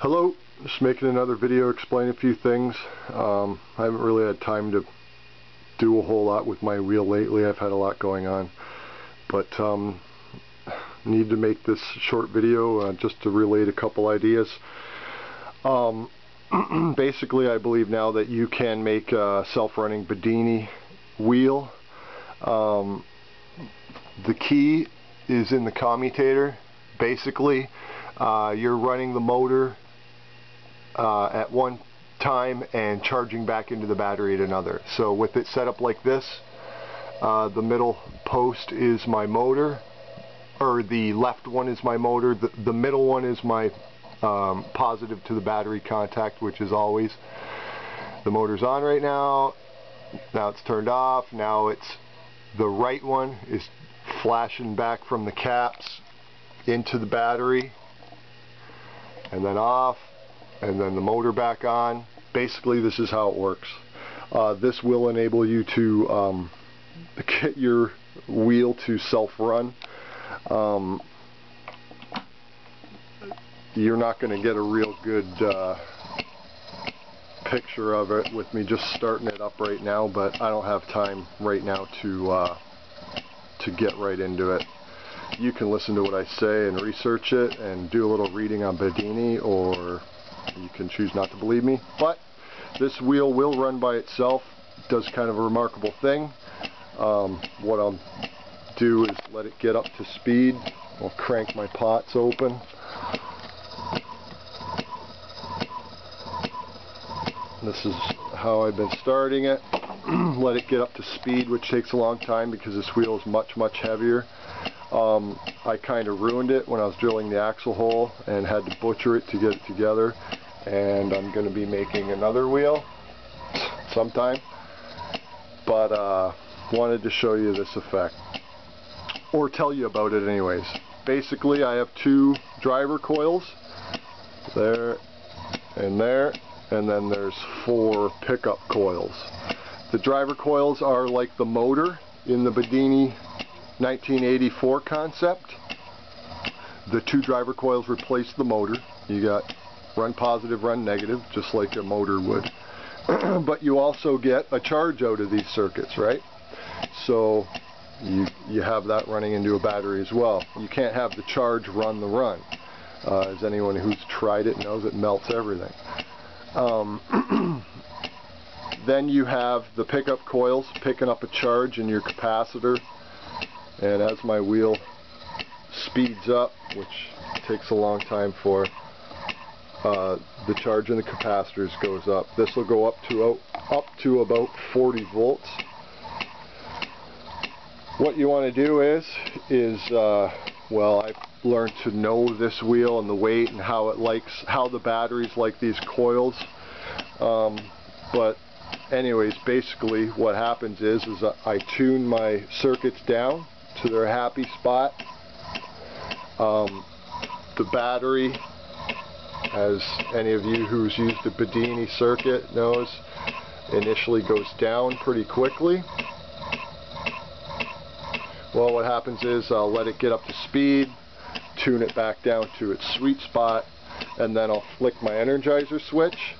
Hello, just making another video explain a few things. I haven't really had time to do a whole lot with my wheel lately. I've had a lot going on, but need to make this short video just to relate a couple ideas. Basically, I believe now that you can make a self-running Bedini wheel. The key is in the commutator. Basically, you're running the motor at one time and charging back into the battery at another. So with it set up like this, the middle post is my motor, or the left one is my motor, the middle one is my positive to the battery contact, which is always. The motor's on right now, now it's turned off, now it's the right one is flashing back from the caps into the battery, and then off, and then the motor back on. Basically, this is how it works. This will enable you to get your wheel to self-run. You're not going to get a real good picture of it with me just starting it up right now, but I don't have time right now to get right into it. You can listen to what I say and research it and do a little reading on Bedini, or you can choose not to believe me. But this wheel will run by itself. It does kind of a remarkable thing. What I'll do is let it get up to speed. I'll crank my pots open. This is how I've been starting it. Let it get up to speed, which takes a long time because this wheel is much heavier. I kind of ruined it when I was drilling the axle hole and had to butcher it to get it together, and I'm going to be making another wheel sometime, but wanted to show you this effect, or tell you about it anyways. Basically, I have two driver coils, there, and then there's 4 pickup coils. The driver coils are like the motor in the Bedini 1984 concept. The 2 driver coils replace the motor. You got run positive, run negative, just like a motor would. But you also get a charge out of these circuits, right? So you have that running into a battery as well. You can't have the charge run the run. As anyone who's tried it knows, it melts everything. Then you have the pickup coils picking up a charge in your capacitor, and as my wheel speeds up, which takes a long time for, the charge in the capacitors goes up. This will go up to about 40 volts. What you want to do is well, I've learned to know this wheel and the weight and how the batteries like these coils. But anyways, basically what happens is I tune my circuits down to their happy spot. The battery, as any of you who's used a Bedini circuit knows, initially goes down pretty quickly. Well, what happens is I'll let it get up to speed, tune it back down to its sweet spot, and then I'll flick my energizer switch,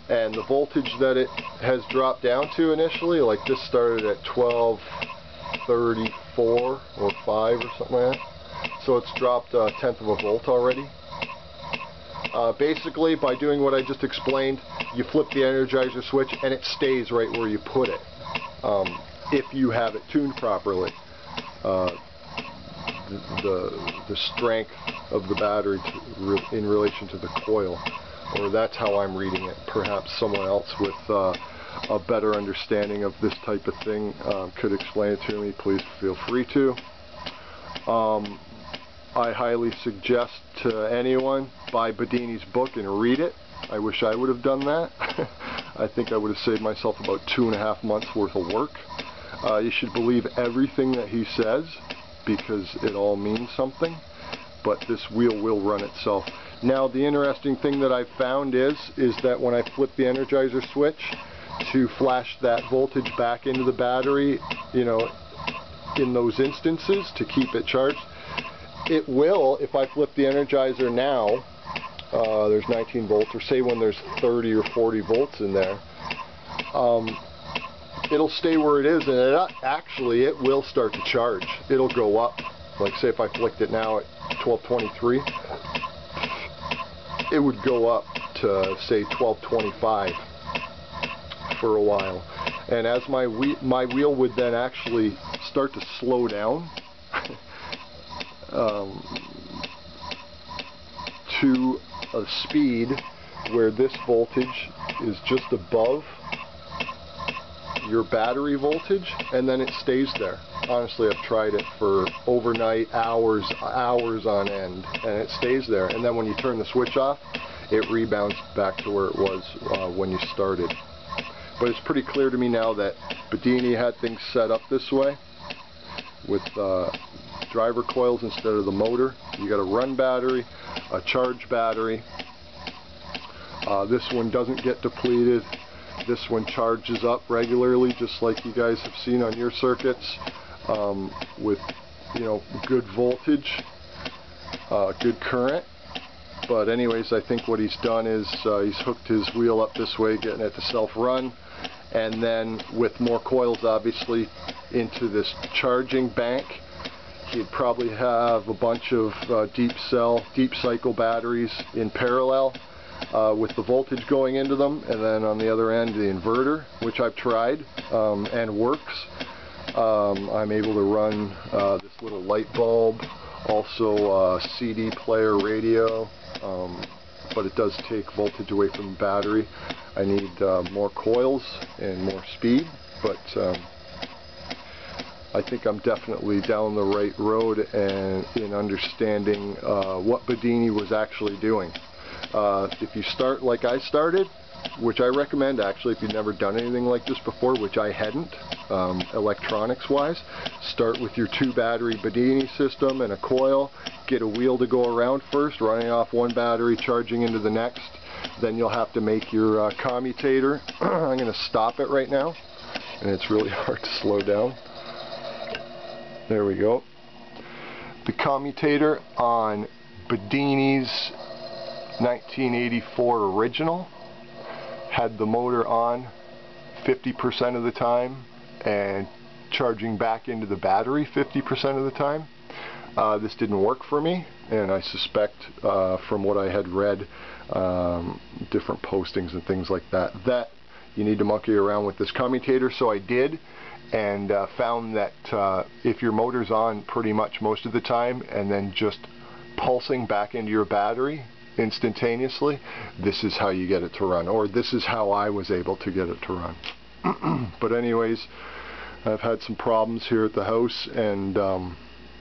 and the voltage that it has dropped down to initially, like this started at 1234 or 5 or something like that, so it's dropped 1/10 of a volt already. Basically, by doing what I just explained, you flip the energizer switch and it stays right where you put it, if you have it tuned properly. The strength of the battery in relation to the coil, or that's how I'm reading it. Perhaps someone else with a better understanding of this type of thing could explain it to me. Please feel free to. I highly suggest to anyone buy Bedini's book and read it. I wish I would have done that. I think I would have saved myself about 2.5 months worth of work. You should believe everything that he says, because it all means something, but this wheel will run itself. Now, the interesting thing that I've found is that when I flip the energizer switch to flash that voltage back into the battery, you know, in those instances to keep it charged, it will, if I flip the energizer now, there's 19 volts, or say when there's 30 or 40 volts in there, it'll stay where it is, and actually it will start to charge. It'll go up. Like say if I flicked it now at 1223, it would go up to say 1225 for a while. And as my wheel would then actually start to slow down to a speed where this voltage is just above your battery voltage, and then it stays there. Honestly, I've tried it for overnight, hours on end, and it stays there. And then when you turn the switch off, it rebounds back to where it was when you started. But it's pretty clear to me now that Bedini had things set up this way with driver coils instead of the motor. You got a run battery, a charge battery. This one doesn't get depleted. This one charges up regularly, just like you guys have seen on your circuits, with, you know, good voltage, good current. But anyways, I think what he's done is he's hooked his wheel up this way, getting it to self-run, and then with more coils obviously into this charging bank. He'd probably have a bunch of deep cycle batteries in parallel with the voltage going into them, and then on the other end the inverter, which I've tried and works. I'm able to run this little light bulb, also a CD player, radio, but it does take voltage away from the battery. I need more coils and more speed, but I think I'm definitely down the right road and in understanding what Bedini was actually doing. If you start like I started, which I recommend actually if you've never done anything like this before, which I hadn't, electronics wise, start with your 2 battery Bedini system and a coil, get a wheel to go around first, running off one battery, charging into the next. Then you'll have to make your commutator. I'm going to stop it right now, and it's really hard to slow down. There we go. The commutator on Bedini's 1984 original had the motor on 50% of the time and charging back into the battery 50% of the time. This didn't work for me, and I suspect from what I had read, different postings and things like that, that you need to monkey around with this commutator. So I did, and found that if your motor's on pretty much most of the time and then just pulsing back into your battery instantaneously, this is how you get it to run, or this is how I was able to get it to run. But anyways, I've had some problems here at the house, and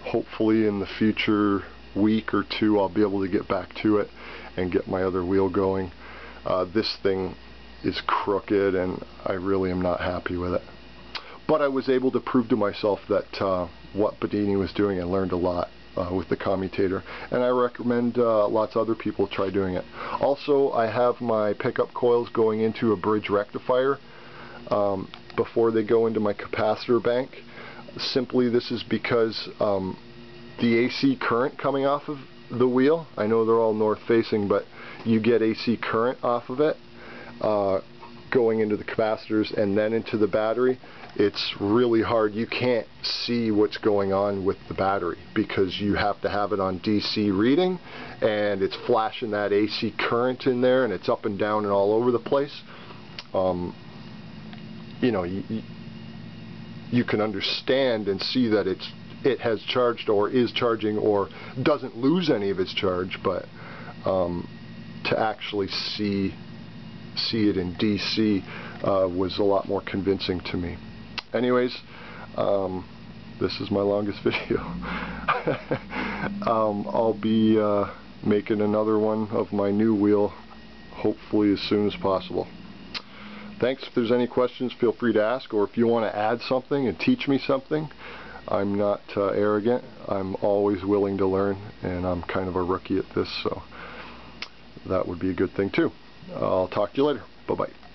hopefully in the future week or two I'll be able to get back to it and get my other wheel going. This thing is crooked and I really am not happy with it. But I was able to prove to myself that what Bedini was doing, and learned a lot with the commutator, and I recommend lots of other people try doing it. Also, I have my pickup coils going into a bridge rectifier before they go into my capacitor bank. Simply, this is because the AC current coming off of the wheel, I know they're all north facing, but you get AC current off of it going into the capacitors and then into the battery. It's really hard. You can't see what's going on with the battery because you have to have it on DC reading, and it's flashing that AC current in there, and it's up and down and all over the place. You know, you can understand and see that it has charged or is charging or doesn't lose any of its charge, but to actually see it in DC was a lot more convincing to me. Anyways, this is my longest video. I'll be making another one of my new wheel hopefully as soon as possible. Thanks. If there's any questions, feel free to ask, or if you want to add something and teach me something, I'm not arrogant. I'm always willing to learn, and I'm kind of a rookie at this, so that would be a good thing too. I'll talk to you later. Bye-bye.